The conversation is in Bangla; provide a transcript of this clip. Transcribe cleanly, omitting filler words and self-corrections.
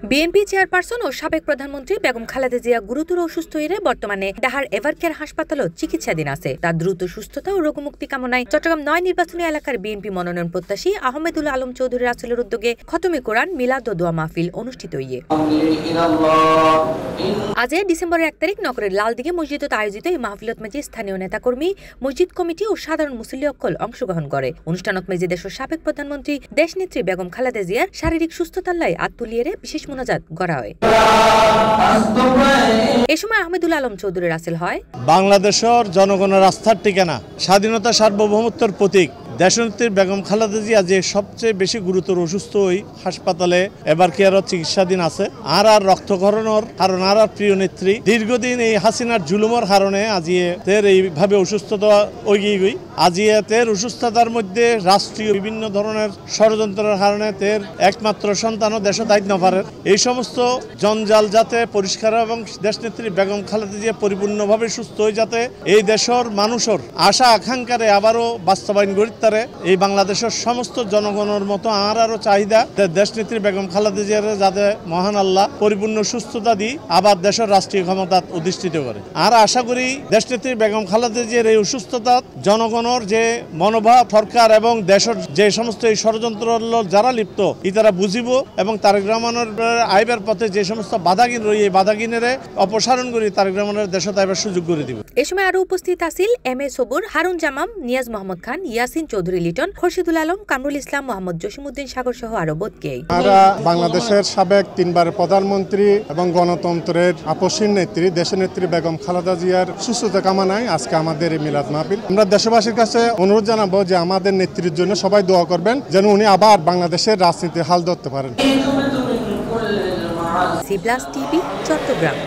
বিএনপি চেয়ারপারসন ও সাবেক প্রধানমন্ত্রী বেগম খালেদা জিয়া গুরুতর অসুস্থ হয়ে বর্তমানে ঢাকার এভারকেয়ার হাসপাতালত চিকিৎসাধীন আছে। তার দ্রুত সুস্থতা ও রোগমুক্তি কামনায় চট্টগ্রাম ৯ নির্বাচনী এলাকার বিএনপি মনোনয়ন প্রত্যাশী আহমেদুল আলম চৌধুরী রাসেলের উদ্যোগে খতমে কোরআন মিলাদ ও দোয়া মাহফিল অনুষ্ঠিত হইয়ে আজ ডিসেম্বরের ১ তারিখ নগরের লালদিঘি মসজিদত আয়োজিত এই মাহফিলত মেজি স্থানীয় নেতাকর্মী, মসজিদ কমিটি ও সাধারণ মুসল্লি অকল অংশগ্রহণ করে। অনুষ্ঠানত মেজি দেশের সাবেক প্রধানমন্ত্রী দেশনেত্রী বেগম খালেদা জিয়ার শারীরিক সুস্থতার লাই আত্মলিয়ে বিশেষ মোনাজাত করা হয়। এ সময় আহমেদুল আলম চৌধুরী রাসেল হয় বাংলাদেশের জনগণের আস্থার ঠিকানা, স্বাধীনতা সার্বভৌমত্বের প্রতীক দেশনেত্রী বেগম খালেদা জিয়া যে সবচেয়ে বেশি গুরুতর অসুস্থ হই হাসপাতালে এভারকেয়ারত চিকিৎসাধীন আছে। আর রক্তক্ষরণের কারণ আর প্রিয় নেত্রী দীর্ঘদিন এই হাসিনার জুলুমের কারণে আজিয়ে তের এইভাবে অসুস্থতা ওইগিয়ে গই। আজিয়ে তের অসুস্থতার মধ্যে রাষ্ট্রীয় বিভিন্ন ধরনের ষড়যন্ত্রের কারণে তের একমাত্র সন্তানও দেশে দায়িত্ব না পারে। এই সমস্ত জঞ্জাল যাতে পরিষ্কার এবং দেশনেত্রী বেগম খালেদা জিয়া পরিপূর্ণভাবে সুস্থ হয়ে যাতে এই দেশের মানুষের আশা আকাঙ্ক্ষারে আবারও বাস্তবায়ন করিতে এই বাংলাদেশের সমস্ত জনগণের মতো আরো চাহিদা দেশনেত্রী বেগম খালেদা জিয়ার যাতে মহান আল্লাহ পরিপূর্ণ সুস্থতা দিয়ে আবার দেশের রাষ্ট্রীয় ক্ষমতা অধিষ্ঠিত করে। আর আশা করি দেশনেত্রী বেগম খালেদা জিয়ার এই অসুস্থতা জনগণের যে মনোভাব সরকার এবং দেশের যে সমস্ত এই ষড়যন্ত্র যারা লিপ্ত তারা বুঝিব এবং তারেক রহমানের আইবের পথে যে সমস্ত বাধাগিন রই এই বাধাগিনের অপসারণ করি তারেক রহমানের দেশে আইবার সুযোগ করে দিব। এ সময় আরো উপস্থিত আছেন এম এ সবুর, হারুন জামাম, নিয়াজ মোহাম্মদ খান, ইয়াসিন চৌধুরী লিটন, খোরশিদুল আলম, কামরুল ইসলাম, মোহাম্মদ জসিমউদ্দিন সাগর সহ আরো বোধকেই। বাংলাদেশের সাবেক ৩ বার প্রধানমন্ত্রী এবং গণতন্ত্রের আপসীন নেত্রী দেশনেত্রী বেগম খালেদা জিয়ার সুস্থতা কামনায় আজকে আমাদের এই মিলাদ মাহফিল। আমরা দেশবাসীর কাছে অনুরোধ জানাবো যে আমাদের নেত্রীর জন্য সবাই দোয়া করবেন যেন উনি আবার বাংলাদেশের রাজনীতির হাল ধরতে পারেন। C plus TV, Chittagong.